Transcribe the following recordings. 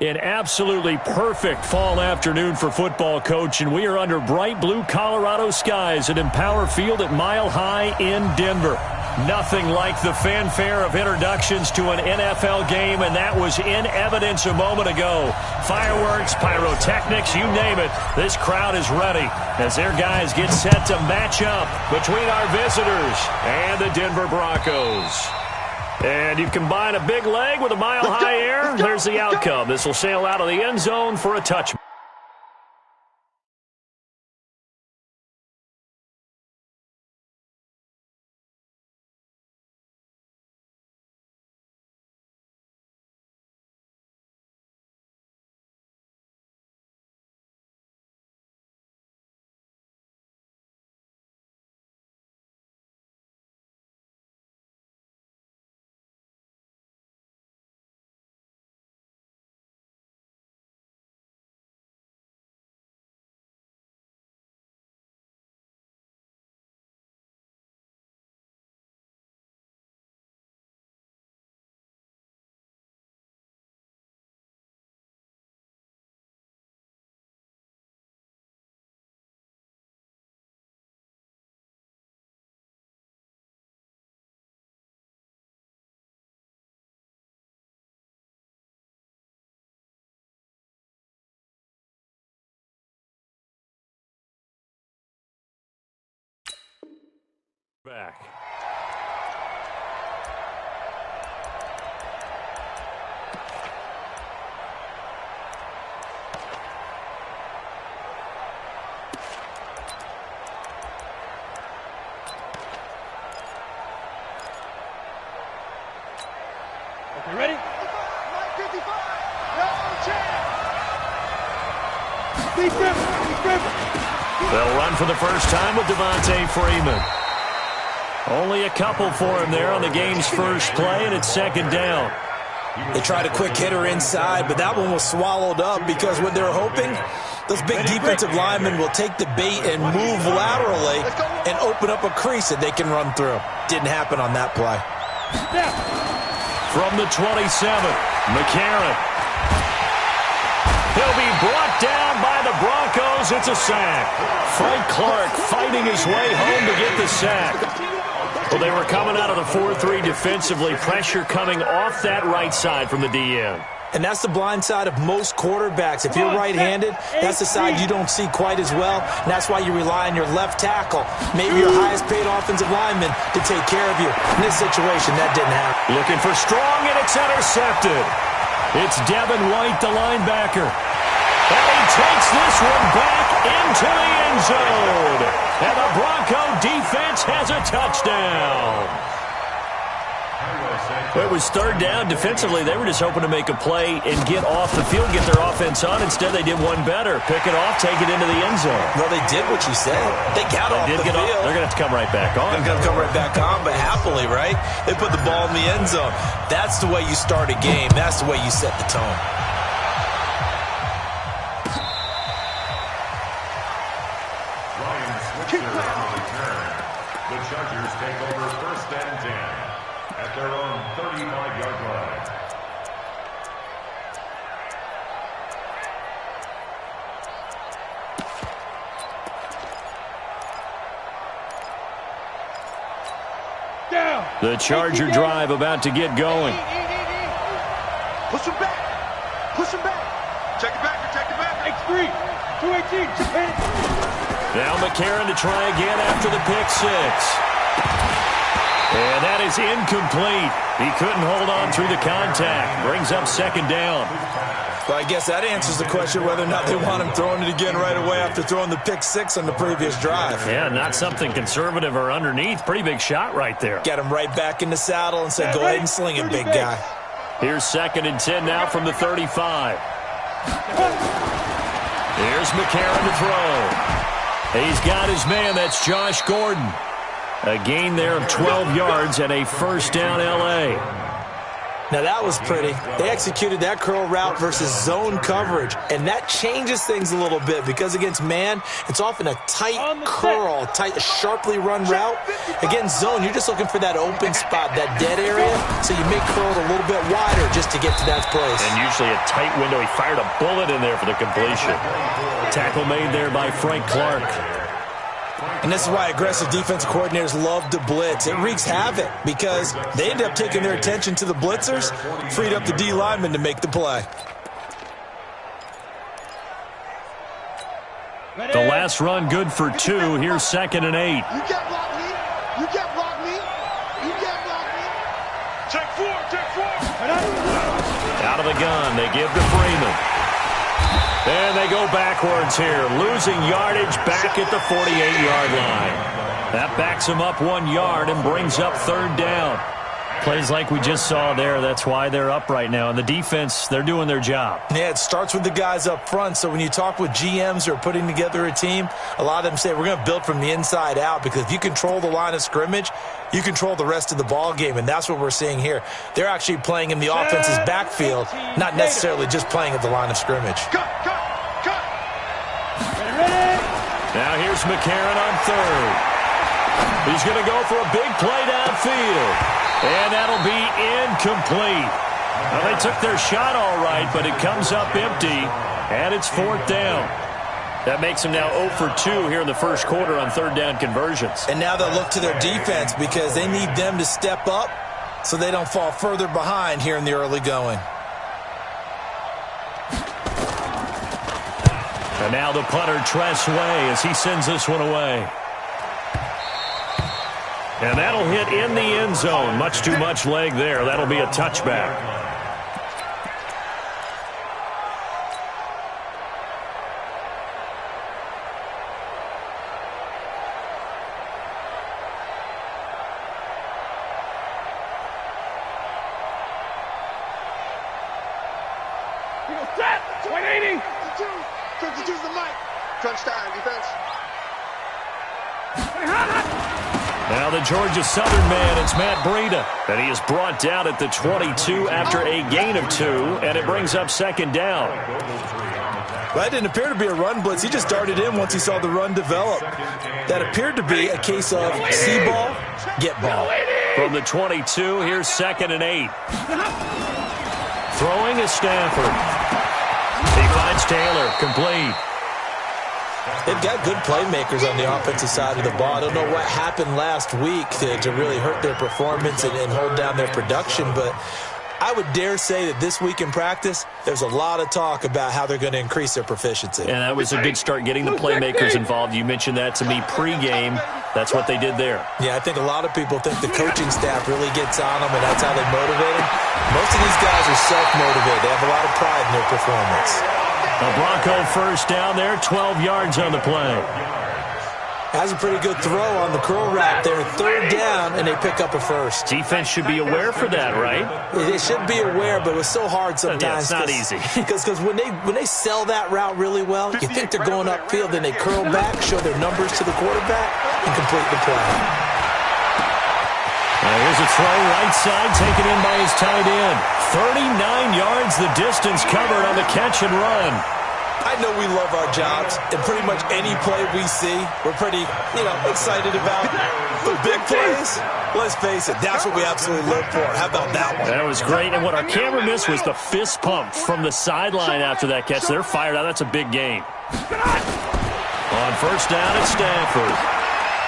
An absolutely perfect fall afternoon for football, Coach, and we are under bright blue Colorado skies at Empower Field at Mile High in Denver. Nothing like the fanfare of introductions to an NFL game, and that was in evidence a moment ago. Fireworks, pyrotechnics, you name it. This crowd is ready as their guys get set to match up between our visitors and the Denver Broncos. And you combine a big leg with a mile-high air, there's the outcome. This will sail out of the end zone for a touchback. Back. Okay, ready? 55. No chance. They'll run for the first time with Devontae Freeman. Only a couple for him there on the game's first play, and it's second down. They tried a quick hitter inside, but that one was swallowed up because what they're hoping, those big defensive linemen will take the bait and move laterally and open up a crease that they can run through. Didn't happen on that play. From the 27, McCarron. He'll be brought down by the Broncos. It's a sack. Frank Clark fighting his way home to get the sack. Well, they were coming out of the 4-3 defensively. Pressure coming off that right side from the DN. And that's the blind side of most quarterbacks. If you're right-handed, that's the side you don't see quite as well. And that's why you rely on your left tackle, maybe your highest-paid offensive lineman, to take care of you. In this situation, that didn't happen. Looking for strong, and it's intercepted. It's Devin White, the linebacker. And he takes this one back into the end zone. And the Bronco defense has a touchdown. It was third down. Defensively, they were just hoping to make a play and get off the field, get their offense on. Instead, they did one better. Pick it off, take it into the end zone. Well, they did what you said. They got off the field. They're going to have to come right back on. They're going to come right back on, but happily, right? They put the ball in the end zone. That's the way you start a game. That's the way you set the tone. The Chargers take over first and 10 at their own 35-yard line. Down. The Charger drive about to get going. Push him back. Push him back. Check it back. Check it back. X3. 218. Just hit it. Now McCarron to try again after the pick six. And that is incomplete. He couldn't hold on through the contact. Brings up second down. Well, I guess that answers the question whether or not they want him throwing it again right away after throwing the pick six on the previous drive. Yeah, not something conservative or underneath. Pretty big shot right there. Get him right back in the saddle and say, go ahead and sling it, big guy. Here's second and 10 now from the 35. Here's McCarron to throw. He's got his man. That's Josh Gordon. A gain there of 12 yards and a first down, L.A. Now that was pretty. They executed that curl route versus zone coverage, and that changes things a little bit because against man, it's often a tight curl, tight, sharply run route. Against zone, you're just looking for that open spot, that dead area, so you make curl a little bit wider just to get to that place. And usually a tight window. He fired a bullet in there for the completion. Tackle made there by Frank Clark. And this is why aggressive defense coordinators love to blitz. It wreaks havoc because they end up taking their attention to the blitzers, freed up the D lineman to make the play. The last run good for 2. Here's 2nd and 8. You can't block me. You can't block me. You can't block me. Check 4. Out of the gun, they give to Freeman. And they go backwards here, losing yardage back at the 48-yard line. That backs them up 1 yard and brings up 3rd down. Plays like we just saw there. That's why they're up right now. And the defense, they're doing their job. Yeah, it starts with the guys up front. So when you talk with GMs who are putting together a team, a lot of them say we're going to build from the inside out because if you control the line of scrimmage, you control the rest of the ball game, and that's what we're seeing here. They're actually playing in the offense's backfield, not necessarily just playing at the line of scrimmage. Now here's McCarron on 3rd. He's going to go for a big play downfield. And that'll be incomplete. Well, they took their shot all right, but it comes up empty, and it's 4th down. That makes them now 0 for 2 here in the first quarter on 3rd down conversions. And now they'll look to their defense because they need them to step up so they don't fall further behind here in the early going. And now the punter, Tress Way, as he sends this one away. And that'll hit in the end zone. Much too much leg there. That'll be a touchback. Set. 180. 52's the mic. Crunch time, defense. Now the Georgia Southern man, it's Matt Breida. And he is brought down at the 22 after a gain of 2, and it brings up 2nd down. That didn't appear to be a run blitz. He just darted in once he saw the run develop. That appeared to be a case of see ball, get ball. From the 22, here's 2nd and 8. Throwing is Stafford. He finds Taylor, complete. They've got good playmakers on the offensive side of the ball. I don't know what happened last week to really hurt their performance and hold down their production, but I would dare say that this week in practice, there's a lot of talk about how they're going to increase their proficiency. And that was a good start getting the playmakers involved. You mentioned that to me pregame. That's what they did there. Yeah, I think a lot of people think the coaching staff really gets on them, and that's how they motivate them. Most of these guys are self-motivated. They have a lot of pride in their performance. A Bronco first down there, 12 yards on the play. Has a pretty good throw on the curl route there. 3rd down, and they pick up a first. Defense should be aware for that, right? They should be aware, but it was so hard sometimes. Yeah, it's not easy. Because when they sell that route really well, you think they're going upfield, then they curl back, show their numbers to the quarterback, and complete the play. Here's a throw right side, taken in by his tight end. 39 yards the distance covered on the catch and run. I know we love our jobs, and pretty much any play we see, we're pretty, excited about. The big plays, let's face it, that's what we absolutely live for. How about that one? That was great, and what our camera missed was the fist pump from the sideline after that catch. They're fired out. That's a big gain. On first down, it's Stafford.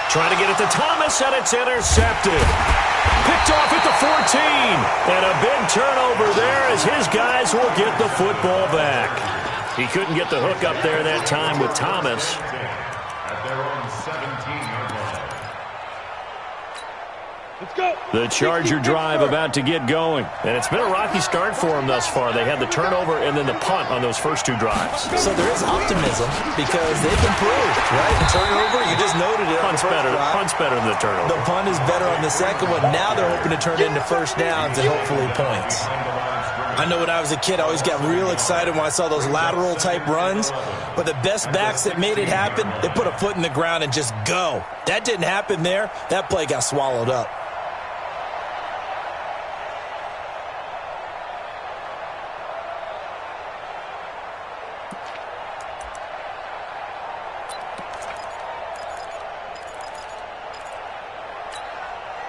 Trying to get it to Thomas, and it's intercepted. Picked off at the 14. And a big turnover there as his guys will get the football back. He couldn't get the hook up there that time with Thomas. At their own 17-yard line. Let's go. The Charger drive about to get going. And it's been a rocky start for them thus far. They had the turnover and then the punt on those first 2 drives. So there is optimism because they've improved, right? The turnover, you just noted it. Punt's better than the turnover. The punt is better on the second one. Now they're hoping to turn it into first downs and hopefully points. I know when I was a kid, I always got real excited when I saw those lateral-type runs. But the best backs that made it happen, they put a foot in the ground and just go. That didn't happen there. That play got swallowed up.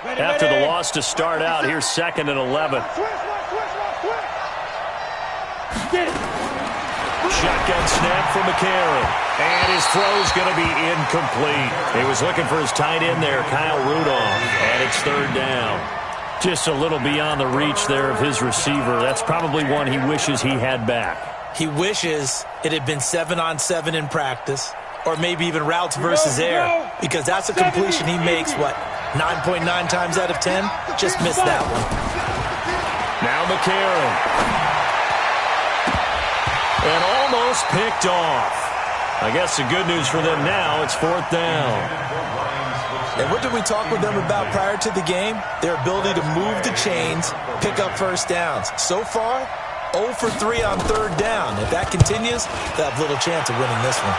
after the loss to start out. Here's 2nd and 11. Shotgun snap for McCarron. And his throw's going to be incomplete. He was looking for his tight end there, Kyle Rudolph. And it's 3rd down. Just a little beyond the reach there of his receiver. That's probably one he wishes he had back. He wishes it had been 7-on-7 in practice, or maybe even routes versus air, because that's a completion he makes, 9.9 times out of 10? Just missed that one. Now McCarron. And almost picked off. I guess the good news for them now, it's 4th down. And what did we talk with them about prior to the game? Their ability to move the chains, pick up first downs. So far, 0 for 3 on 3rd down. If that continues, they'll have little chance of winning this one.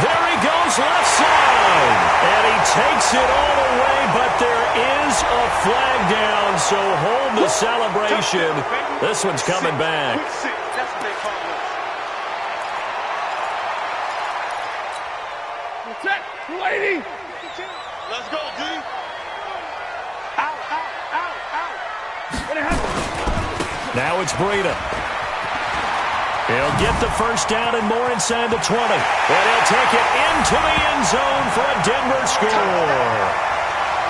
There he goes, left side. And he takes it all away, but there is a flag down, so hold the celebration. This one's coming back. Let's go, D. Out, out, out, out. Now it's Breida. He'll get the first down and more inside the 20. And he'll take it into the end zone for a Denver score.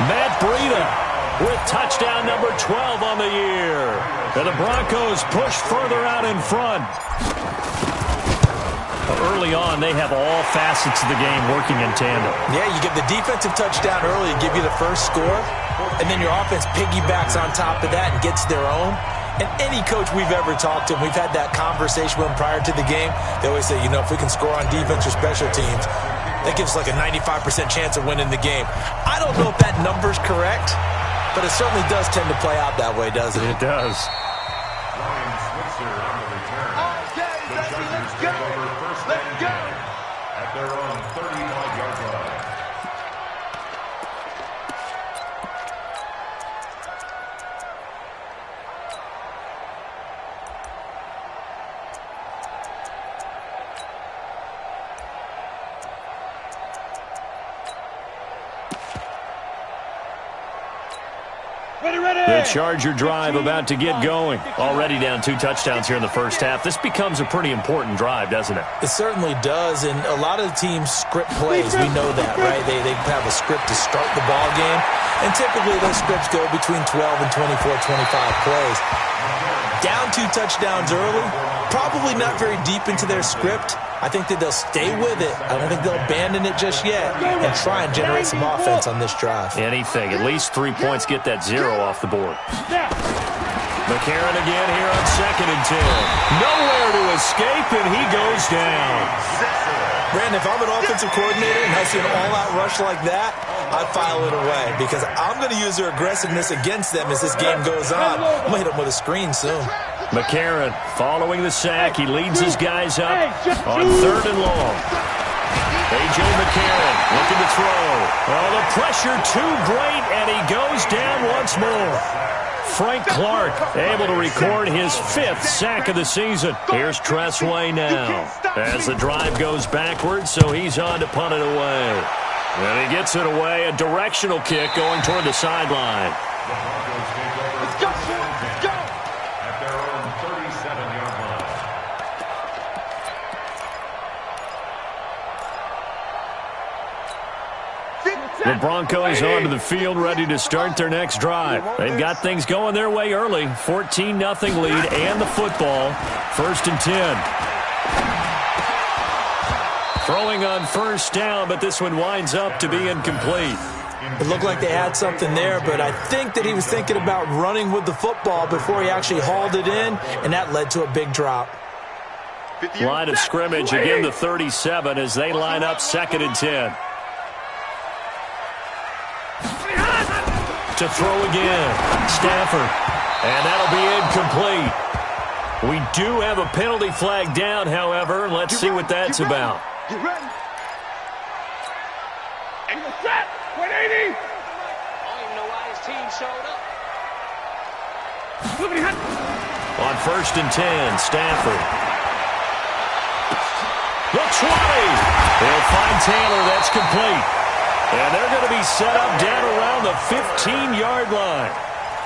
Matt Breida with touchdown number 12 on the year. And the Broncos push further out in front. Early on, they have all facets of the game working in tandem. Yeah, you get the defensive touchdown early to give you the first score, and then your offense piggybacks on top of that and gets their own. And any coach we've ever talked to, and we've had that conversation with them prior to the game, they always say, if we can score on defense or special teams, that gives us like a 95% chance of winning the game. I don't know if that number's correct, but it certainly does tend to play out that way, doesn't it? It does. At their own 35-yard line. The Charger drive about to get going. Already down 2 touchdowns here in the first half. This becomes a pretty important drive, doesn't it? It certainly does, and a lot of the teams script plays. We know that, right? They have a script to start the ball game, and typically those scripts go between 12 and 24, 25 plays. Down 2 touchdowns early, probably not very deep into their script. I think that they'll stay with it. I don't think they'll abandon it just yet and try and generate some offense on this drive. Anything. At least 3 points, get that 0 off the board. McCarron again here on 2nd and 10. Nowhere to escape, and he goes down. Brandon, if I'm an offensive coordinator and I see an all-out rush like that, I'd file it away because I'm going to use their aggressiveness against them as this game goes on. I'm going to hit them with a screen soon. McCarron following the sack. He leads his guys up on 3rd and long. A.J. McCarron looking to throw. Oh, the pressure too great, and he goes down once more. Frank Clark able to record his 5th sack of the season. Here's Tressway now as the drive goes backwards, so he's on to punt it away. And he gets it away, a directional kick going toward the sideline. Let's go, let's go. At their own 37-yard line. The Broncos onto the field, ready to start their next drive. They've got things going their way early. 14-0 lead and the football. 1st and 10. Throwing on first down, but this one winds up to be incomplete. It looked like they had something there, but I think that he was thinking about running with the football before he actually hauled it in, and that led to a big drop. Line of scrimmage, again the 37 as they line up 2nd and 10. To throw again, Stafford, and that'll be incomplete. We do have a penalty flag down, however. Let's see what that's about. Get ready. Angle set. 180. I don't even know why his team showed up. On 1st and 10, Stafford. The 20. They'll find Taylor. That's complete. And they're going to be set up down around the 15-yard line.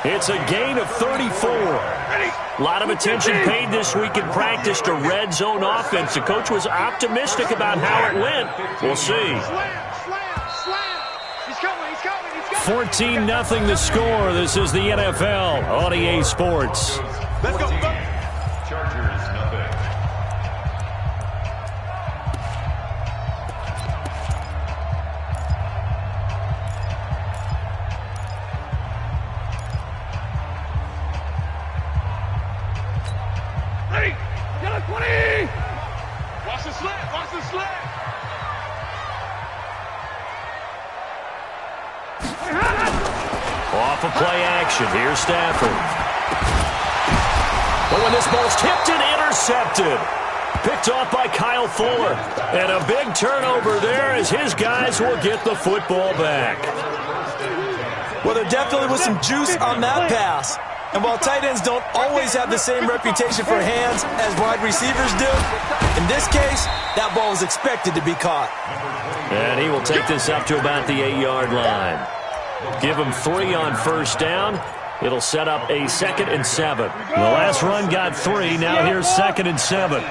It's a gain of 34. A lot of attention paid this week in practice to red zone offense. The coach was optimistic about how it went. We'll see. 14-0 the score. This is the NFL on EA Sports. Let's go. Chargers, nothing. Ready. Yellow 20. Watch the slant. Watch the slant. Off of play action. Here's Stafford. But when this ball's tipped and intercepted. Picked off by Kyle Fuller. And a big turnover there as his guys will get the football back. Well, there definitely was some juice on that pass. And while tight ends don't always have the same reputation for hands as wide receivers do, in this case, that ball was expected to be caught. And he will take this up to about the 8-yard line. Give him 3 on 1st down. It'll set up a 2nd and 7. The last run got 3. Now here's 2nd and 7.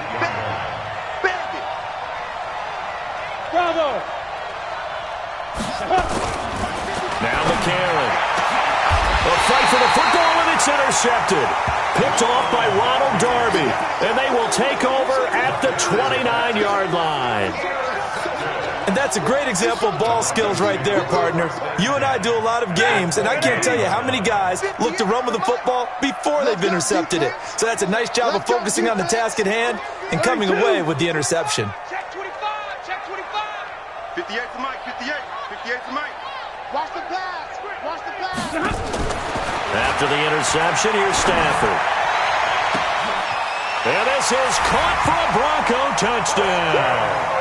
Bravo. Now McCarron. A fight for the football, and it's intercepted. Picked off by Ronald Darby. And they will take over at the 29-yard line. And that's a great example of ball skills right there, partner. You and I do a lot of games, and I can't tell you how many guys look to run with the football before they've intercepted it. So that's a nice job of focusing on the task at hand and coming away with the interception. Check 25. Check 25. 58 for Mike. 58. 58 for Mike. Watch the pass. Watch the pass. After the interception, here's Stafford. And this is caught for a Bronco touchdown.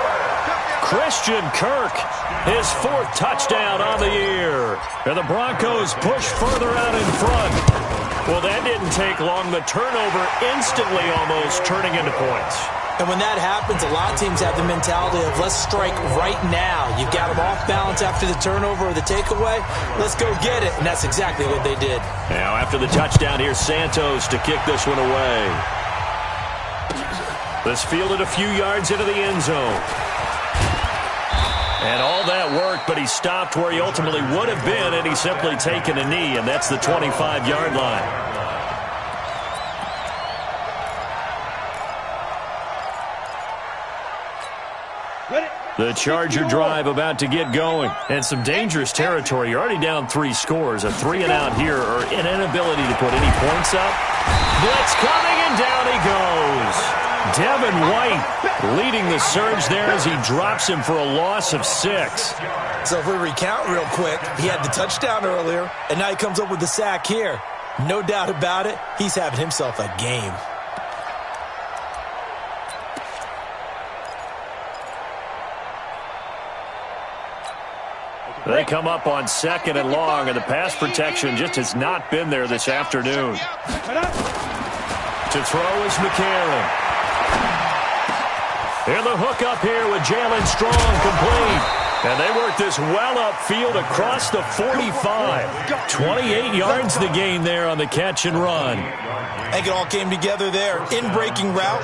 Christian Kirk, his 4th touchdown on the year. And the Broncos push further out in front. Well, that didn't take long. The turnover instantly almost turning into points. And when that happens, a lot of teams have the mentality of let's strike right now. You've got them off balance after the turnover or the takeaway. Let's go get it. And that's exactly what they did. Now after the touchdown, here's Santos to kick this one away. This fielded a few yards into the end zone. And all that worked, but he stopped where he ultimately would have been, and he's simply taken a knee, and that's the 25-yard line. The Charger drive about to get going. And some dangerous territory. You're already down 3 scores. A 3-and-out here, or an inability to put any points up. Blitz coming, and down he goes. Devin White leading the surge there as he drops him for a loss of 6. So if we recount real quick, he had the touchdown earlier, and now he comes up with the sack here. No doubt about it, he's having himself a game. They come up on 2nd and long, and the pass protection just has not been there this afternoon. To throw is McCarron. And the hook up here with Jalen Strong complete. And they work this well upfield across the 45. 28 yards the gain there on the catch and run. I think it all came together there. In-breaking route,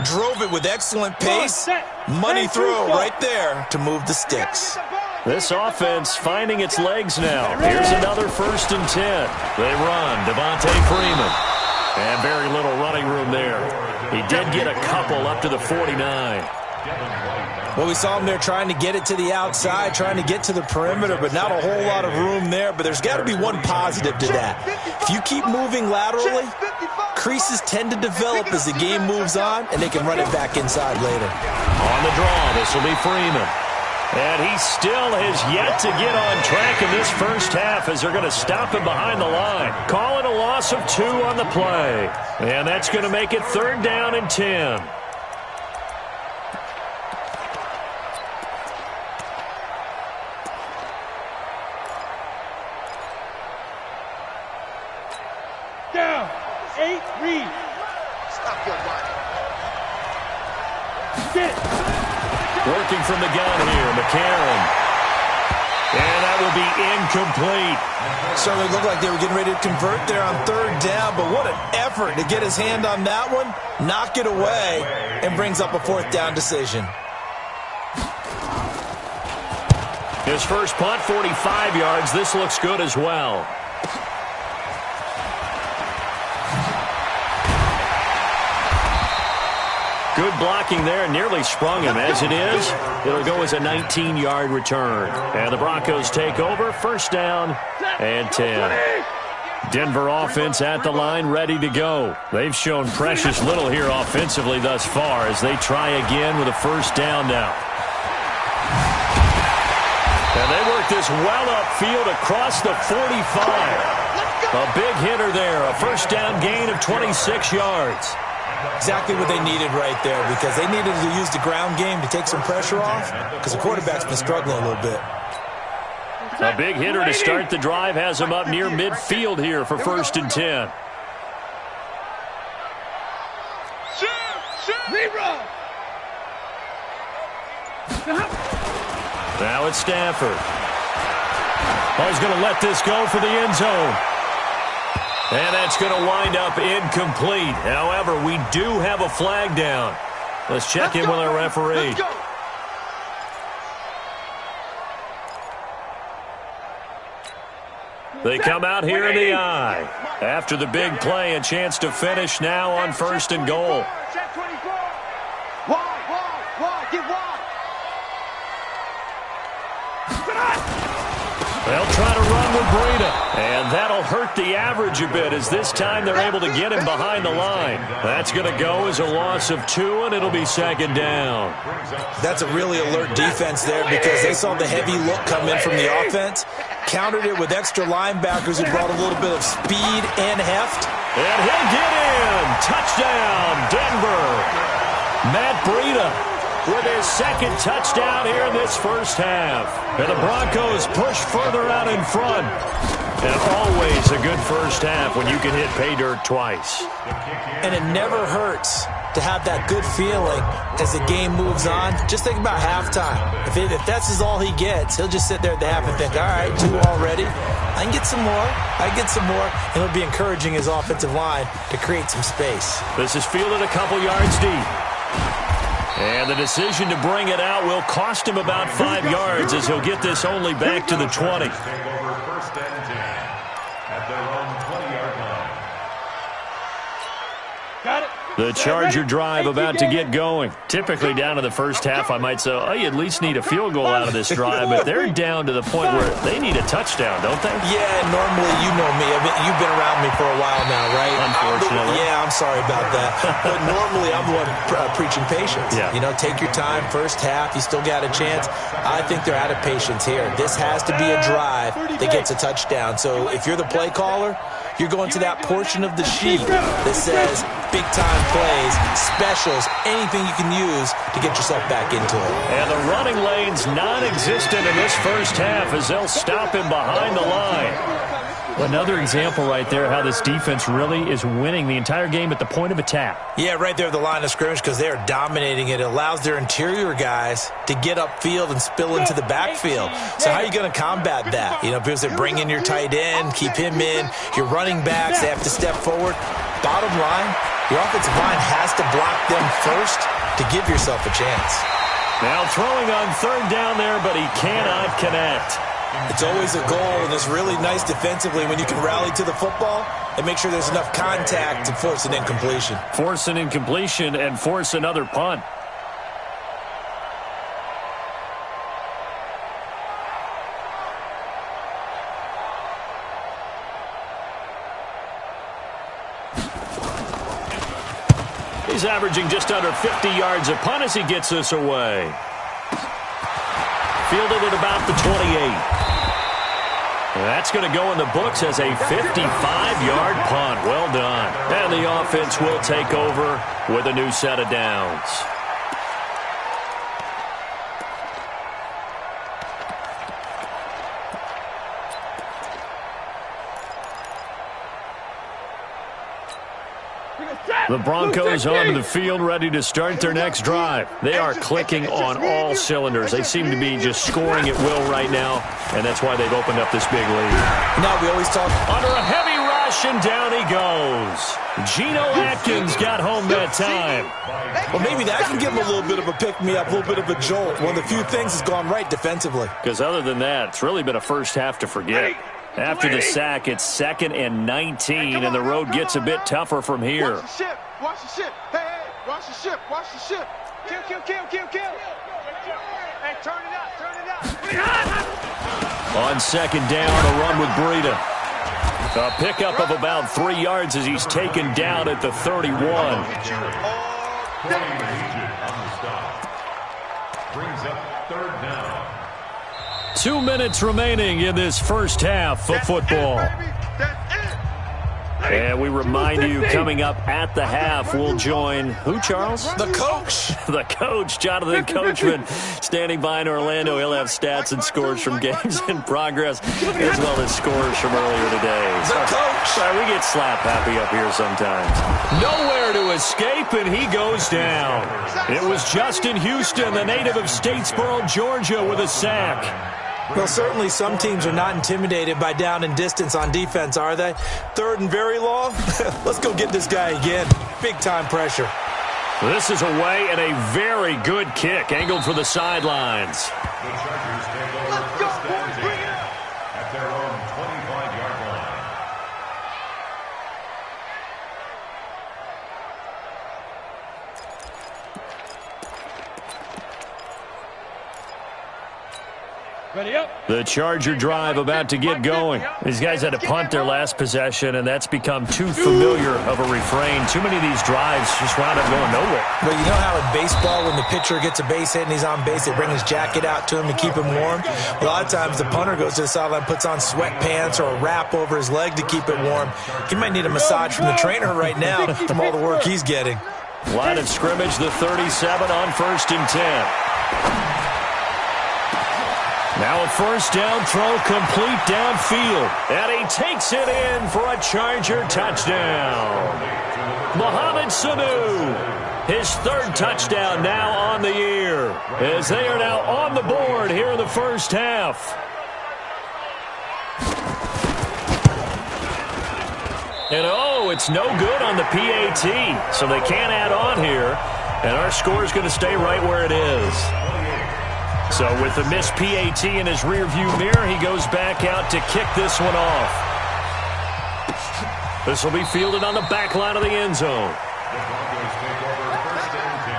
drove it with excellent pace. Money throw right there to move the sticks. This offense finding its legs now. Here's another 1st and 10. They run. Devontae Freeman. And very little running room there. He did get a couple up to the 49. Well, we saw him there trying to get it to the outside, trying to get to the perimeter, but not a whole lot of room there. But there's got to be one positive to that. If you keep moving laterally, creases tend to develop as the game moves on, and they can run it back inside later. On the draw, this will be Freeman. And he still has yet to get on track in this first half as they're going to stop him behind the line. Call it a loss of 2 on the play. And that's going to make it 3rd down and 10. Down. 8, read. Working from the gun here, McCarron. And that will be incomplete. Certainly looked like they were getting ready to convert there on third down, but what an effort to get his hand on that one, knock it away, and brings up a fourth down decision. His first punt, 45 yards. This looks good as well. Good blocking there, nearly sprung him. As it is, it'll go as a 19-yard return. And the Broncos take over, first down and 10. Denver offense at the line, ready to go. They've shown precious little here offensively thus far as they try again with a first down now. And they work this well upfield across the 45. A big hitter there, a first down gain of 26 yards. Exactly what they needed right there, because they needed to use the ground game to take some pressure off, because the quarterback's been struggling a little bit. A big hitter to start the drive has him up near midfield here for first and 10. Now it's Stafford. Oh, he's going to let this go for the end zone. And that's going to wind up incomplete. However, we do have a flag down. Let's check in with our referee. They come out here in the eye. After the big play, a chance to finish now on first and goal. They'll try to run with Breida, and that'll hurt the average a bit as this time they're able to get him behind the line. That's going to go as a loss of 2, and it'll be second down. That's a really alert defense there because they saw the heavy look come in from the offense, countered it with extra linebackers who brought a little bit of speed and heft. And he'll get in. Touchdown, Denver. Matt Breida with his second touchdown here in this first half. And the Broncos push further out in front. And always a good first half when you can hit pay dirt twice. And it never hurts to have that good feeling as the game moves on. Just think about halftime. If that's all he gets, he'll just sit there at the half and think, all right, 2 already. I can get some more. I can get some more. And he'll be encouraging his offensive line to create some space. This is fielded a couple yards deep. And the decision to bring it out will cost him about 5 yards as he'll get this only back to the 20. The Charger drive about to get going. Typically down to the first half, I might say, oh, you at least need a field goal out of this drive, but they're down to the point where they need a touchdown, don't they? Yeah, normally, you know me. You've been around me for a while now, right? Unfortunately. I'm sorry about that. But normally, I'm the one preaching patience. Yeah. You know, take your time, first half, you still got a chance. I think they're out of patience here. This has to be a drive that gets a touchdown. So if you're the play caller, you're going to that portion of the sheet that says big-time plays, specials, anything you can use to get yourself back into it. And the running lane's non-existent in this first half as they'll stop him behind the line. Another example right there how this defense really is winning the entire game at the point of attack. Yeah, right there at the line of scrimmage because they are dominating it. It allows their interior guys to get upfield and spill into the backfield. So how are you going to combat that? You know, because they bring in your tight end, keep him in. Your running backs, they have to step forward. Bottom line, your offensive line has to block them first to give yourself a chance. Now throwing on third down there, but he cannot connect. It's always a goal, and it's really nice defensively when you can rally to the football and make sure there's enough contact to force an incompletion. Force an incompletion and force another punt. He's averaging just under 50 yards a punt as he gets this away. Fielded at about the 28. That's going to go in the books as a 55-yard punt. Well done. And the offense will take over with a new set of downs. The Broncos onto the field, ready to start their next drive. They are clicking on all cylinders. They seem to be just scoring at will right now, and that's why they've opened up this big lead. Now we always talk under a heavy rush, and down he goes. Geno Atkins got home that time. Well, maybe that can give him a little bit of a pick-me-up, a little bit of a jolt. One of the few things that's gone right defensively. Because other than that, it's really been a first half to forget. After the sack, it's 2nd and 19, and the road gets a bit tougher from here. Watch the ship. Watch the ship. Hey, watch the ship. Watch the ship. Kill. Hey, turn it up. On 2nd down, a run with Breida. A pickup of about 3 yards as he's taken down at the 31. Brings up 3rd down. 2 minutes remaining in this first half of football. And we remind you, coming up at the half, we'll join who, Charles? The coach. The coach, Jonathan Coachman, standing by in Orlando. He'll have stats and scores from games in progress, as well as scores from earlier today. The coach. Sorry, we get slap happy up here sometimes. Nowhere to escape, and he goes down. It was Justin Houston, the native of Statesboro, Georgia, with a sack. Well, certainly some teams are not intimidated by down and distance on defense, are they? 3rd and very long? Let's go get this guy again. Big-time pressure. This is away and a very good kick, angled for the sidelines. The Chargers take over first and 10 at their own 25-yard line. The Charger drive about to get going. These guys had to punt their last possession, and that's become too familiar of a refrain. Too many of these drives just wound up going nowhere. Well, you know how in baseball, when the pitcher gets a base hit and he's on base, they bring his jacket out to him to keep him warm? A lot of times the punter goes to the sideline, puts on sweatpants or a wrap over his leg to keep it warm. He might need a massage from the trainer right now from all the work he's getting. Line of scrimmage, the 37 on 1st and 10. Now a first down throw complete downfield. And he takes it in for a Charger touchdown. Mohamed Sanu, his 3rd touchdown now on the year, as they are now on the board here in the first half. And oh, it's no good on the PAT, so they can't add on here. And our score is going to stay right where it is. So with the missed PAT in his rearview mirror, he goes back out to kick this one off. This will be fielded on the back line of the end zone. The Broncos take over first and 10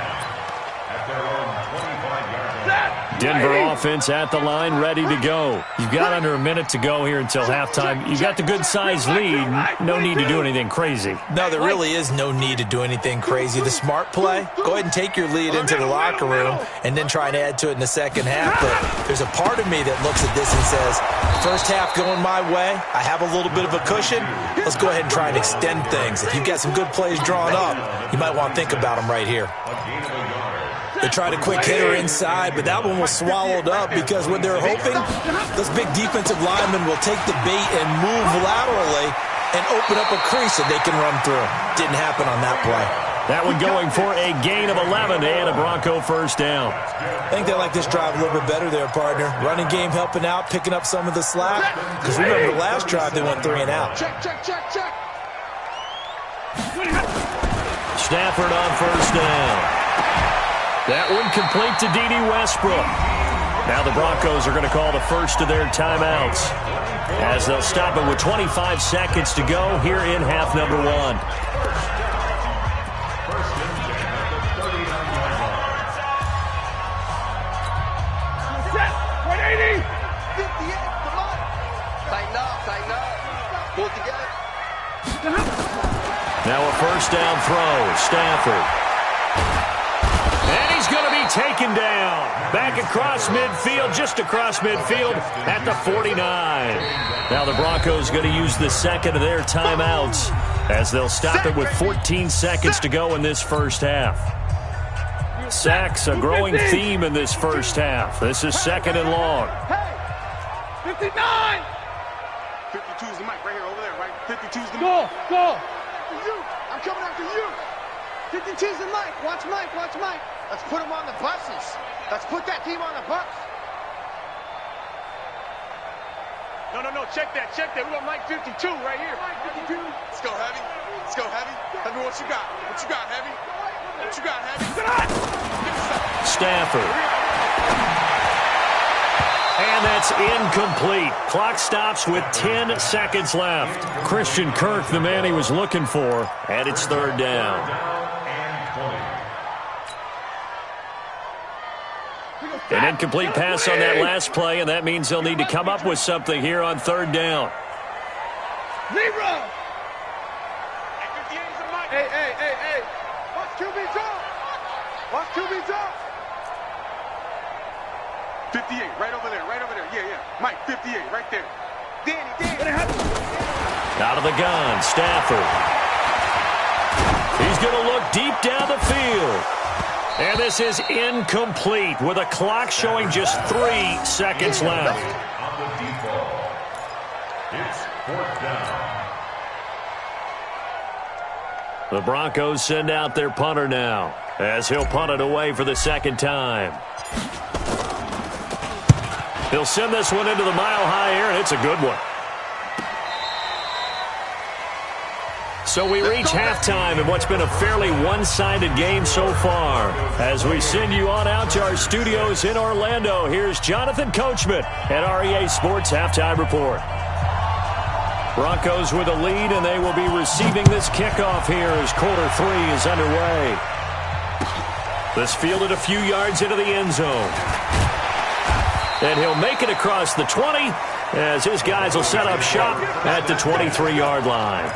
at their own 25-yard line. Denver offense at the line, ready to go. You've got under a minute to go here until halftime. You got the good-sized lead. No need to do anything crazy. No, there really is no need to do anything crazy. The smart play, go ahead and take your lead into the locker room and then try and add to it in the second half. But there's a part of me that looks at this and says, first half going my way, I have a little bit of a cushion. Let's go ahead and try and extend things. If you've got some good plays drawn up, you might want to think about them right here. They tried a quick hitter inside, but that one was swallowed up because what they're hoping, those big defensive linemen will take the bait and move laterally and open up a crease that they can run through. Didn't happen on that play. That one going for a gain of 11 and a Bronco first down. I think they like this drive a little bit better there, partner. Running game helping out, picking up some of the slack. Because remember, the last drive they went 3 and out. Check. Stafford on first down. That one complete to D.D. Westbrook. Now the Broncos are going to call the first of their timeouts, as they'll stop it with 25 seconds to go here in half number 1. First and 10 at the 39-yard line. Set. 180. 58. Come on. Tighten up. Pull it together. Now a first down throw. Stafford. And he's going to be taken down. Back across midfield, just across midfield at the 49. Now the Broncos going to use the second of their timeouts, as they'll stop it with 14 seconds to go in this first half. Sacks, a growing theme in this first half. This is 2nd and long. Hey, 59. 52 is the mic right here, over there, right? 52 is the mic. Go. I'm coming after you. 52's the Mike. Watch Mike. Watch Mike. Let's put him on the buses. Let's put that team on the bus. No. Check that. We got Mike 52 right here. Mike 52. Let's go, Heavy. Heavy, what you got? Heavy? What you got, Heavy? Stafford. And that's incomplete. Clock stops with 10 seconds left. Christian Kirk, the man he was looking for, and it's third down. An incomplete pass on that last play, and that means they'll need to come up with something here on third down. Zero. Hey. Watch QB drop. 58, right over there. Yeah. Mike, 58, right there. Danny. Out of the gun, Stafford. He's going to look deep down the field. And this is incomplete with a clock showing just 3 seconds left. On the default, it's fourth down. The Broncos send out their punter now, as he'll punt it away for the second time. He'll send this one into the mile-high air, and it's a good one. So we reach halftime in what's been a fairly one-sided game so far. As we send you on out to our studios in Orlando, here's Jonathan Coachman at REA Sports Halftime Report. Broncos with a lead, and they will be receiving this kickoff here as quarter 3 is underway. This fielded a few yards into the end zone. And he'll make it across the 20 as his guys will set up shop at the 23-yard line.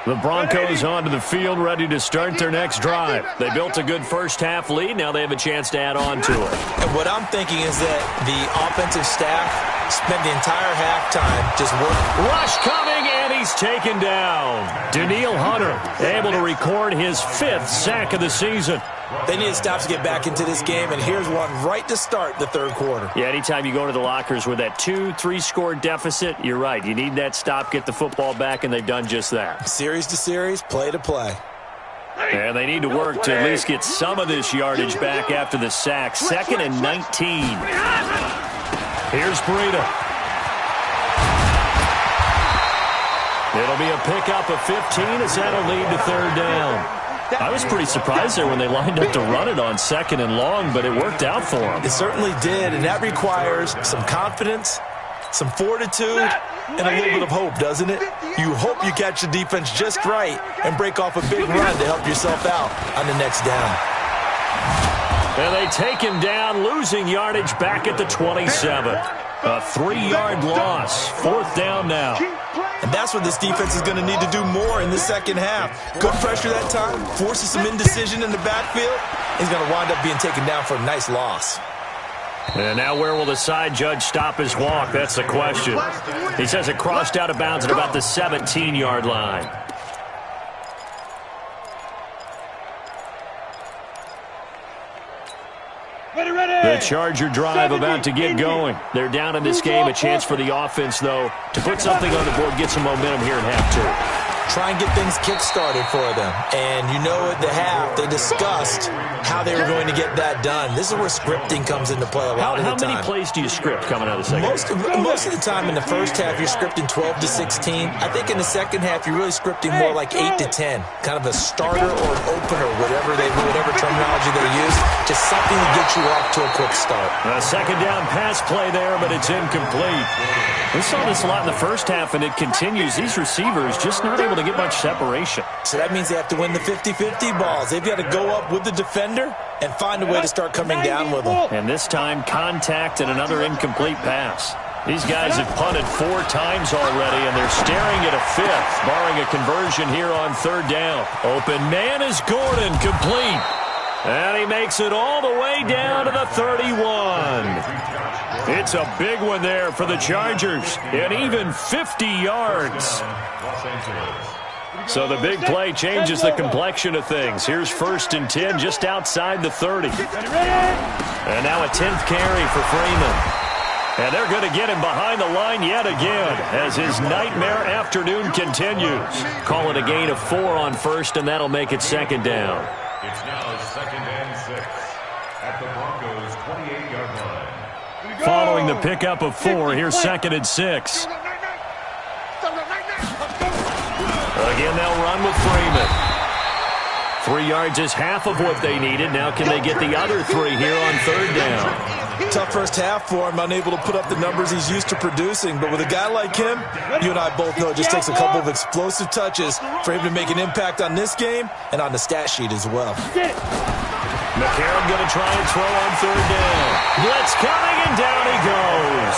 The Broncos onto the field, ready to start their next drive. They built a good first-half lead. Now they have a chance to add on to it. And what I'm thinking is that the offensive staff spent the entire halftime just working. Rush coming, and he's taken down. Danielle Hunter able to record his 5th sack of the season. They need to stop to get back into this game, and here's one right to start the third quarter. Yeah, anytime you go to the lockers with that 2-3 score deficit, you're right. You need that stop, get the football back, and they've done just that. Series to series, play to play. And they need to work to at least get some of this yardage back after the sack. 2nd and 19. Here's Breida. It'll be a pickup of 15 as that'll lead to third down. I was pretty surprised there when they lined up to run it on 2nd and long, but it worked out for them. It certainly did, and that requires some confidence, some fortitude, and a little bit of hope, doesn't it? You hope you catch the defense just right and break off a big run to help yourself out on the next down. And they take him down, losing yardage back at the 27. A 3-yard loss. 4th down now. And that's what this defense is going to need to do more in the second half. Good pressure that time, forces some indecision in the backfield. He's going to wind up being taken down for a nice loss. And now where will the side judge stop his walk? That's the question. He says it crossed out of bounds at about the 17-yard line. The Charger drive about to get going. They're down in this game. A chance for the offense, though, to put something on the board, get some momentum here in half 2. Try and get things kick-started for them. And you know at the half, they discussed how they were going to get that done. This is where scripting comes into play a lot of the time. How many plays do you script coming out of the second half? Most of the time in the first half, you're scripting 12 to 16. I think in the second half, you're really scripting more like 8 to 10. Kind of a starter or an opener, whatever terminology they use. Just something to get you off to a quick start. A second down pass play there, but it's incomplete. We saw this a lot in the first half, and it continues. These receivers just not able to get much separation. So that means they have to win the 50-50 balls. They've got to go up with the defender and find a way to start coming down with them. And this time, contact and another incomplete pass. These guys have punted 4 times already, and they're staring at a 5th, barring a conversion here on third down. Open man is Gordon, complete. And he makes it all the way down to the 31. It's a big one there for the Chargers, and even 50 yards. So the big play changes the complexion of things. Here's 1st and 10 just outside the 30. And now a 10th carry for Freeman. And they're going to get him behind the line yet again as his nightmare afternoon continues. Call it a gain of 4 on first, and that'll make it second down. It's now 2nd and 6 at the Broncos' 28-yard line. Following the pickup of 4, here's 2nd and 6. Again, they'll run with Freeman. 3 yards is half of what they needed. Now can they get the other 3 here on 3rd down? Tough first half for him, unable to put up the numbers he's used to producing. But with a guy like him, you and I both know it just takes a couple of explosive touches for him to make an impact on this game and on the stat sheet as well. McCarron going to try and throw on 3rd down. Blitz coming, and down he goes.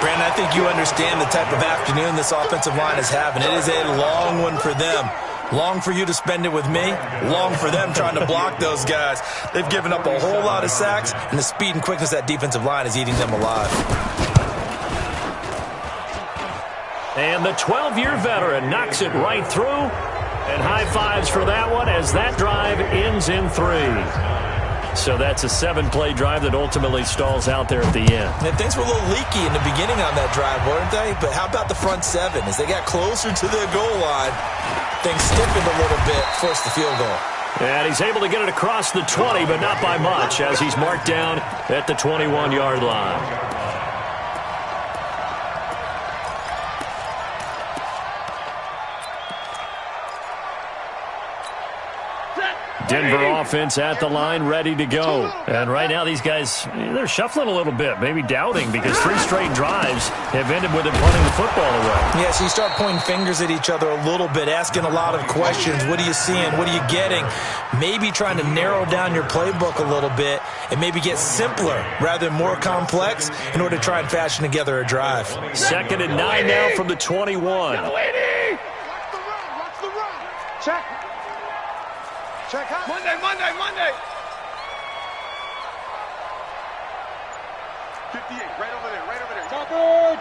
Brandon, I think you understand the type of afternoon this offensive line is having. It is a long one for them. Long for you to spend it with me. Long for them trying to block those guys. They've given up a whole lot of sacks, and the speed and quickness of that defensive line is eating them alive. And the 12-year veteran knocks it right through. And high fives for that one as that drive ends in 3. So that's a 7-play drive that ultimately stalls out there at the end. And things were a little leaky in the beginning on that drive, weren't they? But how about the front 7? As they got closer to the goal line, things stiffened a little bit, forced the field goal. And he's able to get it across the 20, but not by much, as he's marked down at the 21-yard line. Denver offense at the line, ready to go. And right now these guys, they're shuffling a little bit, maybe doubting, because 3 straight drives have ended with them punting the football away. Yeah, so you start pointing fingers at each other a little bit, asking a lot of questions. What are you seeing? What are you getting? Maybe trying to narrow down your playbook a little bit and maybe get simpler rather than more complex in order to try and fashion together a drive. 2nd and 9 now from the 21. Watch the run. Check. Check out. Monday. 58, right over there.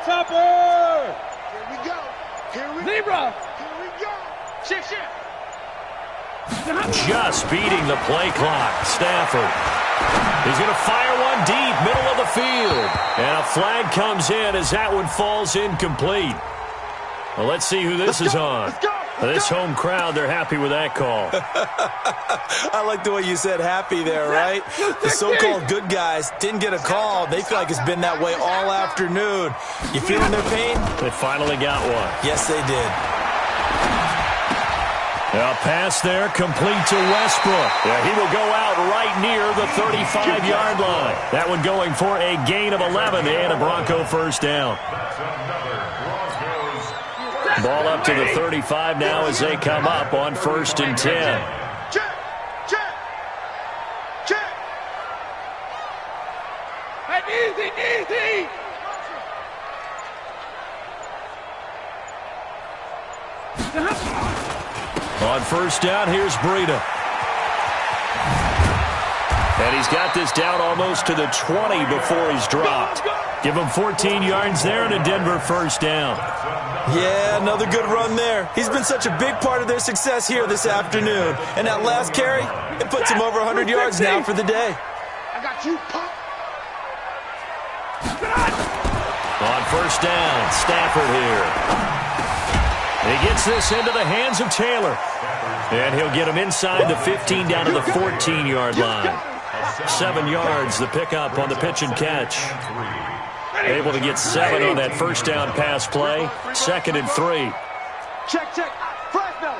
Topper! Here we go. Zebra! Here we go. Shift. Just beating the play clock. Stafford. He's going to fire one deep, middle of the field. And a flag comes in as that one falls incomplete. Well, let's see who this is on. This home crowd, they're happy with that call. I like the way you said happy there, right? The so-called good guys didn't get a call. They feel like it's been that way all afternoon. You feeling their pain? They finally got one. Yes, they did. A pass there, complete to Westbrook. Yeah, he will go out right near the 35-yard line. That one going for a gain of 11 and a Bronco first down. Ball up to the 35 now as they come up on 1st and 10. Check. Easy! On 1st down, here's Breida. And he's got this down almost to the 20 before he's dropped. Give him 14 yards there and a Denver first down. Yeah, another good run there. He's been such a big part of their success here this afternoon. And that last carry, it puts him over 100 yards now for the day. I got you, punk. On 1st down, Stafford here. He gets this into the hands of Taylor. And he'll get him inside the 15 down to the 14-yard line. 7 yards, the pickup on the pitch and catch. Able to get 7 on that first down pass play. 2nd and 3. Check. Fresno.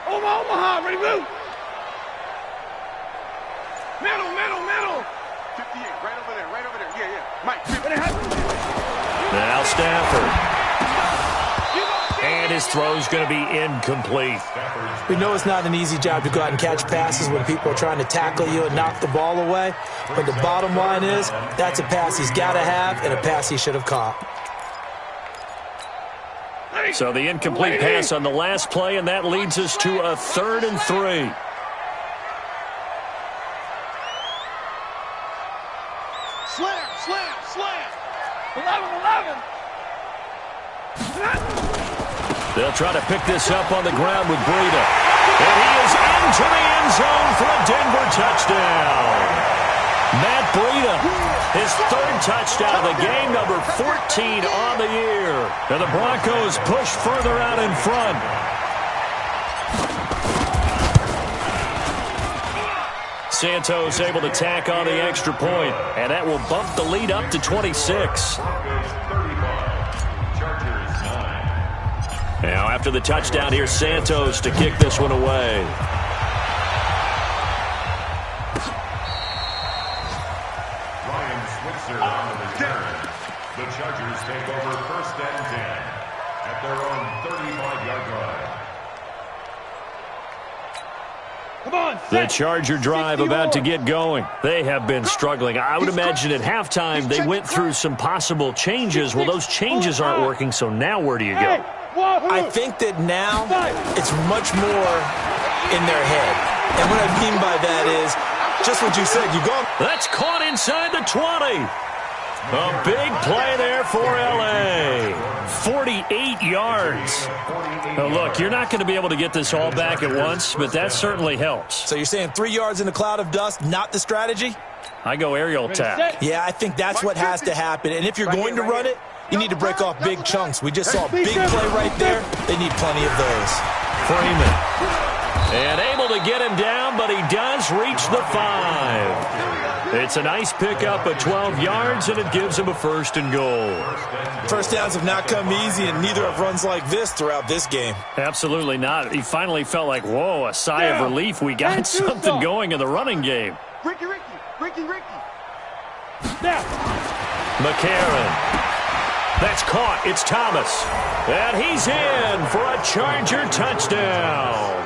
Omaha, ready, move! Middle! 58, right over there. Yeah. Mike, Now Stafford. And his throw's going to be incomplete. We know it's not an easy job to go out and catch passes when people are trying to tackle you and knock the ball away. But the bottom line is, that's a pass he's got to have and a pass he should have caught. So the incomplete pass on the last play, and that leads us to a 3rd and 3. Slam. 11. They'll try to pick this up on the ground with Breida. And he is into the end zone for a Denver touchdown. Matt Breida His third touchdown of the game, number 14 on the year. And the Broncos push further out in front. Santos able to tack on the extra point, and that will bump the lead up to 26. Now after the touchdown, here's Santos to kick this one away. The Chargers take over 1st and 10 at their own 35-yard line. Come on, the Charger drive about to get going. They have been struggling. I would imagine at halftime they went through some possible changes. Well, those changes aren't working, so now where do you go? I think that now it's much more in their head. And what I mean by that is just what you said. You go. That's caught inside the 20. A big play there for L.A. 48 yards. Now, look, you're not going to be able to get this all back at once, but that certainly helps. So you're saying 3 yards in a cloud of dust, not the strategy? I go aerial attack. Yeah, I think that's what has to happen. And if you're going to run it, you need to break off big chunks. We just saw a big play right there. They need plenty of those. Freeman. And able to get him down, but he does reach the 5. It's a nice pickup of 12 yards, and it gives him a 1st and goal. First downs have not come easy, and neither have runs like this throughout this game. Absolutely not. He finally felt like, whoa, a sigh of relief. We got something going in the running game. Ricky. McCarron. That's caught. It's Thomas. And he's in for a Charger touchdown.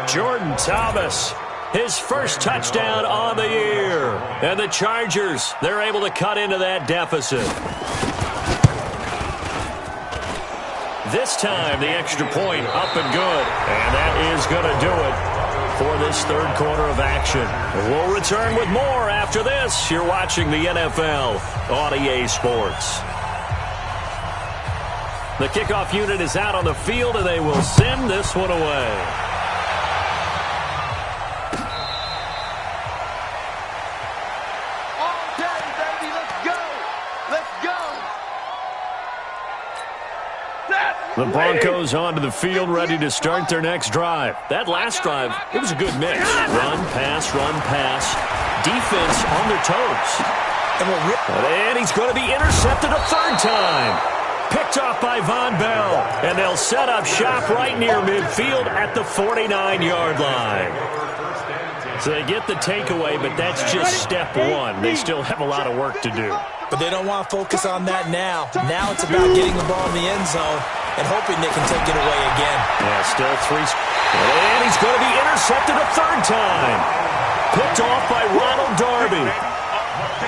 Jordan Thomas, his first touchdown on the year. And the Chargers, they're able to cut into that deficit. This time, the extra point up and good. And that is going to do it for this third quarter of action. We'll return with more after this. You're watching the NFL on EA Sports. The kickoff unit is out on the field, and they will send this one away. The Broncos onto the field, ready to start their next drive. That last drive, it was a good mix. Run, pass, defense on their toes. And he's going to be intercepted a third time. Picked off by Von Bell. And they'll set up shop right near midfield at the 49-yard line. So they get the takeaway, but that's just step one. They still have a lot of work to do. But they don't want to focus on that now. Now it's about getting the ball in the end zone and hoping they can take it away again. Yeah, still 3. And he's going to be intercepted a third time. Picked off by Ronald Darby.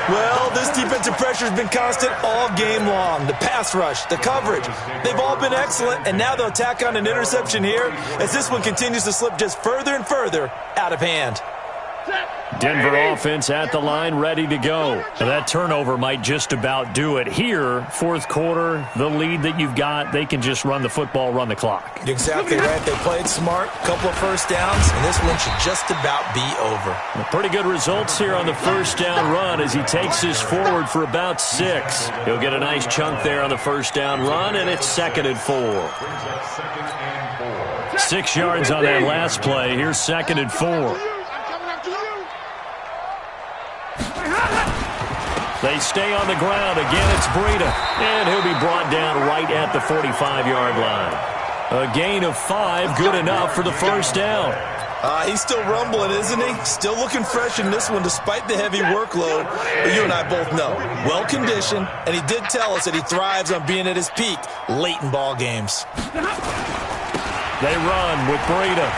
Well, this defensive pressure has been constant all game long. The pass rush, the coverage, they've all been excellent, and now they'll tack on an interception here as this one continues to slip just further and further out of hand. Denver offense at the line, ready to go. And that turnover might just about do it. Here, fourth quarter, the lead that you've got, they can just run the football, run the clock. Exactly right. They played smart, couple of first downs, and this one should just about be over. Pretty good results here on the first down run as he takes this forward for about 6. He'll get a nice chunk there on the first down run, and it's 2nd and 4. 6 yards on that last play. Here's 2nd and 4. They stay on the ground. Again, it's Breida. And he'll be brought down right at the 45-yard line. A gain of 5, good enough for the first down. He's still rumbling, isn't he? Still looking fresh in this one despite the heavy workload. But you and I both know, well-conditioned, and he did tell us that he thrives on being at his peak late in ball games. They run with Breida.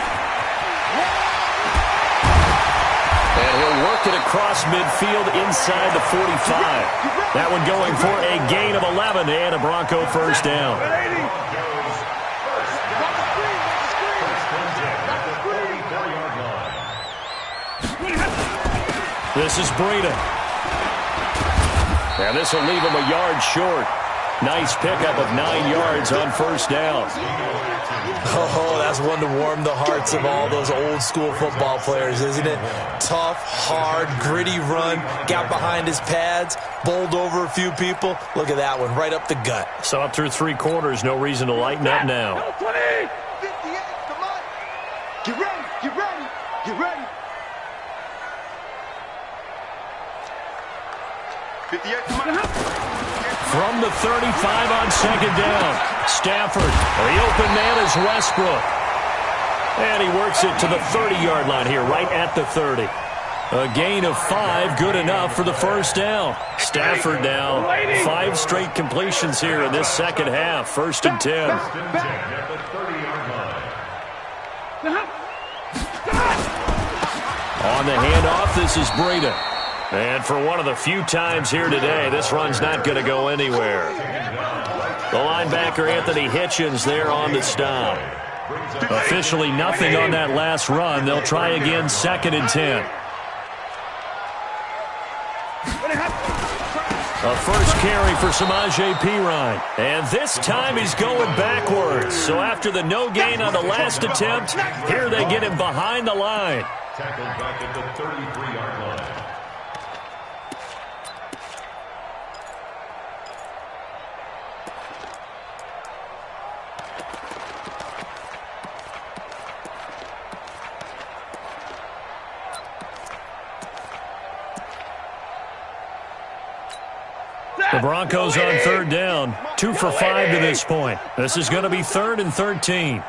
And he'll work it across midfield inside the 45. That one going for a gain of 11 and a Bronco first down. This is Breida. And this will leave him a yard short. Nice pickup of 9 yards on first down. Oh, That's one to warm the hearts of all those old-school football players, isn't it? Tough, hard, gritty run, got behind his pads, bowled over a few people. Look at that one, right up the gut. So up through 3 quarters, no reason to lighten up now. 58, come on. Get ready, get ready, get ready. 58, come on. From the 35 on second down, Stafford. The open man is Westbrook. And he works it to the 30-yard line here, right at the 30. A gain of 5, good enough for the first down. Stafford now, 5 straight completions here in this second half. First and 10. First and 10 at the 30-yard line. On the handoff, this is Breida. And for one of the few times here today, this run's not going to go anywhere. The linebacker, Anthony Hitchens, there on the stop. Officially nothing on that last run. They'll try again, second and 10. A first carry for Samaje Perine. And this time he's going backwards. So after the no gain on the last attempt, here they get him behind the line. Tackled back at the 33-yard line. The Broncos on third down, 2 for 5 to this point. This is going to be 3rd and 13.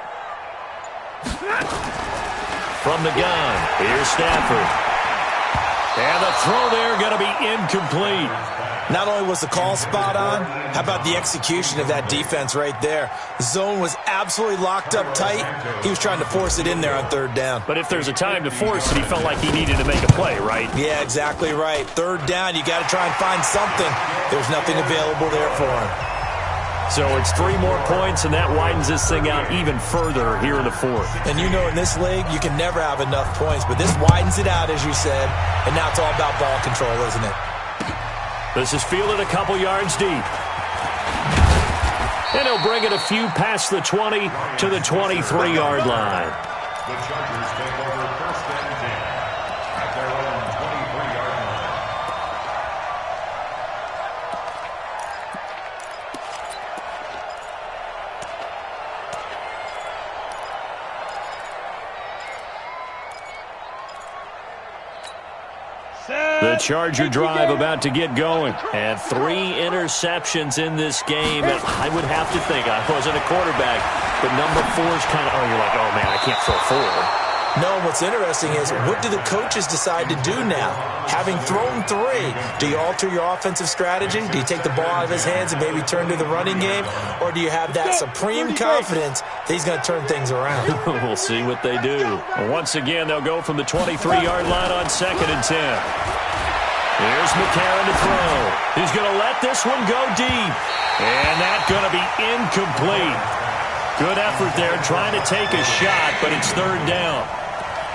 From the gun, here's Stafford. And the throw there going to be incomplete. Not only was the call spot on, how about the execution of that defense right there? Zone was absolutely locked up tight. He was trying to force it in there on third down. But if there's a time to force it, he felt like he needed to make a play, right? Yeah, exactly right. Third down, you got to try and find something. There's nothing available there for him. So it's 3 more points, and that widens this thing out even further here in the 4th. And you know in this league, you can never have enough points, but this widens it out, as you said, and now it's all about ball control, isn't it? This is fielded a couple yards deep. And he'll bring it a few past the 20 to the 23-yard line. The Chargers take over first and 10 at their own 23-yard line. The Charger drive about to get going. And 3 interceptions in this game. And I would have to think, I wasn't a quarterback, but number 4 is kind of, you're like, oh, man, I can't throw 4. No, what's interesting is, what do the coaches decide to do now? Having thrown 3, do you alter your offensive strategy? Do you take the ball out of his hands and maybe turn to the running game? Or do you have that supreme confidence that he's going to turn things around? We'll see what they do. Once again, they'll go from the 23-yard line on second and 10. Here's McCarron to throw. He's going to let this one go deep. And that's going to be incomplete. Good effort there trying to take a shot, but it's third down.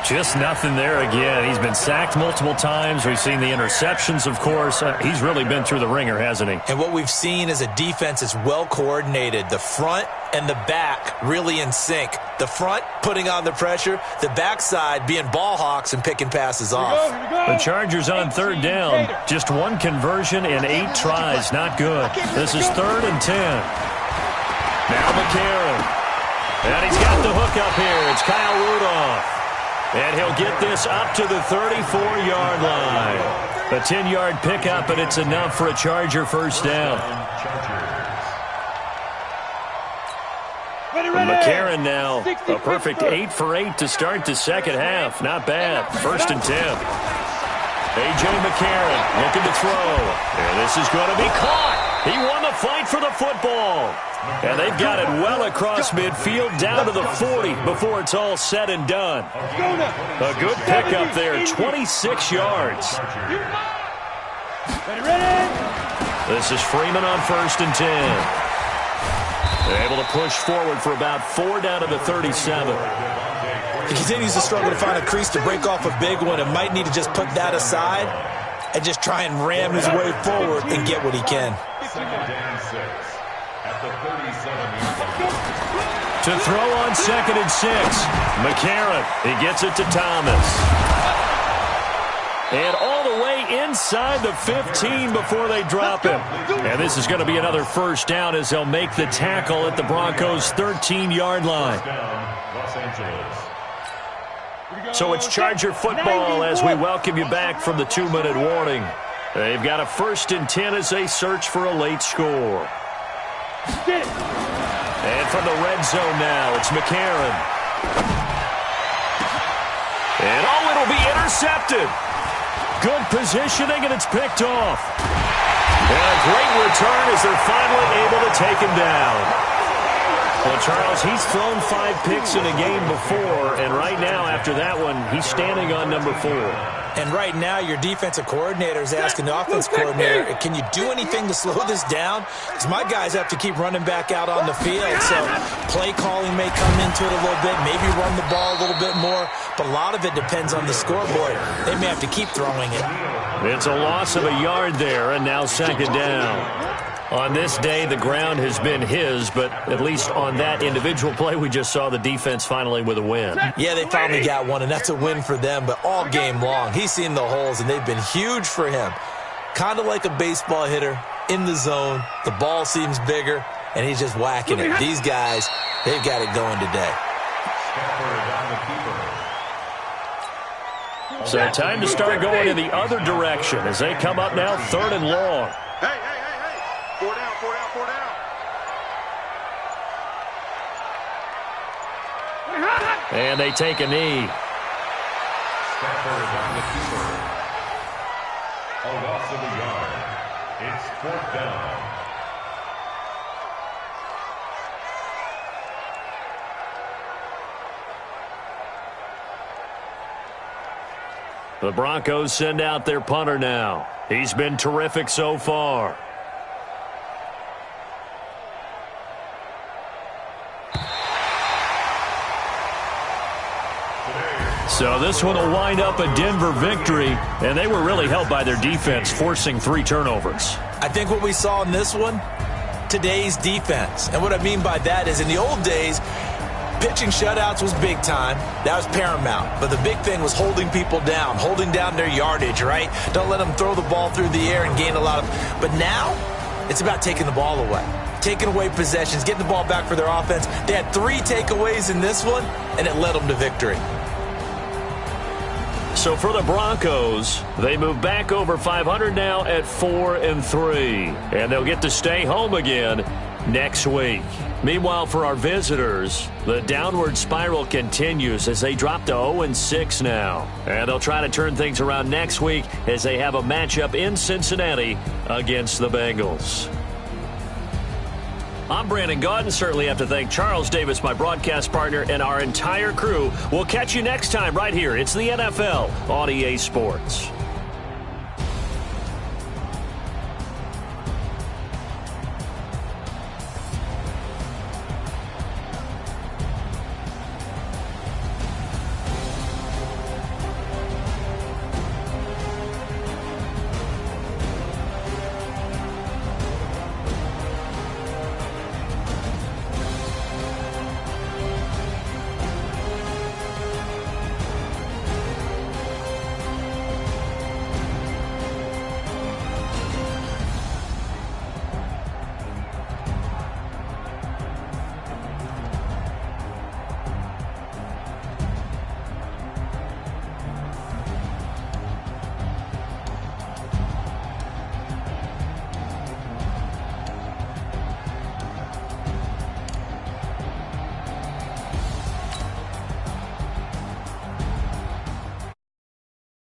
Just nothing there again. He's been sacked multiple times. We've seen the interceptions, of course. He's really been through the ringer, hasn't he? And what we've seen is a defense that's well coordinated. The front and the back really in sync. The front putting on the pressure. The backside being ball hawks and picking passes off. The Chargers on third down. Just 1 conversion in 8 tries. Not good. This is 3rd and 10. Now McCarron. And he's got the hook up here. It's Kyle Rudolph. And he'll get this up to the 34-yard line. A 10-yard pickup, and it's enough for a Charger first down. McCarron now, a perfect 8 for 8 to start the second half. Not bad. First and 10. A.J. McCarron looking to throw. And this is going to be caught. He won the fight for the football. And they've got it well across midfield down to the 40 before it's all said and done. A good pickup there, 26 yards. This is Freeman on first and 10. They're able to push forward for about 4 down to the 37. He continues to struggle to find a crease to break off a big one and might need to just put that aside and just try and ram his way forward and get what he can. To To throw on 2nd and 6. McCarron, he gets it to Thomas. And all the way inside the 15 before they drop him. And this is going to be another first down as they'll make the tackle at the Broncos' 13-yard line. So it's Charger football as we welcome you back from the 2-minute warning. They've got a 1st and 10 as they search for a late score. And from the red zone now, it's McCarron. And it'll be intercepted. Good positioning, and it's picked off. And a great return as they're finally able to take him down. Well, Charles, he's thrown 5 picks in a game before, and right now, after that one, he's standing on number 4. And right now, your defensive coordinator is asking the offense coordinator, can you do anything to slow this down? Because my guys have to keep running back out on the field. So play calling may come into it a little bit, maybe run the ball a little bit more. But a lot of it depends on the scoreboard. They may have to keep throwing it. It's a loss of a yard there, and now 2nd down. On this day, the ground has been his, but at least on that individual play, we just saw the defense finally with a win. Yeah, they finally got one, and that's a win for them, but all game long, he's seen the holes, and they've been huge for him. Kind of like a baseball hitter in the zone. The ball seems bigger, and he's just whacking it. These guys, they've got it going today. So time to start going in the other direction as they come up now 3rd and long. Hey. 4 down. And they take a knee. Stafford on the keeper. A loss of a yard. It's 4th down. The Broncos send out their punter now. He's been terrific so far. So this one will wind up a Denver victory, and they were really helped by their defense, forcing 3 turnovers. I think what we saw in this one, today's defense. And what I mean by that is in the old days, pitching shutouts was big time. That was paramount. But the big thing was holding people down, holding down their yardage, right? Don't let them throw the ball through the air and gain a lot of... But now, it's about taking the ball away. Taking away possessions, getting the ball back for their offense. They had 3 takeaways in this one, and it led them to victory. So for the Broncos, they move back over 500 now at 4-3. And they'll get to stay home again next week. Meanwhile, for our visitors, the downward spiral continues as they drop to 0-6 now. And they'll try to turn things around next week as they have a matchup in Cincinnati against the Bengals. I'm Brandon Gaudin. Certainly have to thank Charles Davis, my broadcast partner, and our entire crew. We'll catch you next time right here. It's the NFL on EA Sports.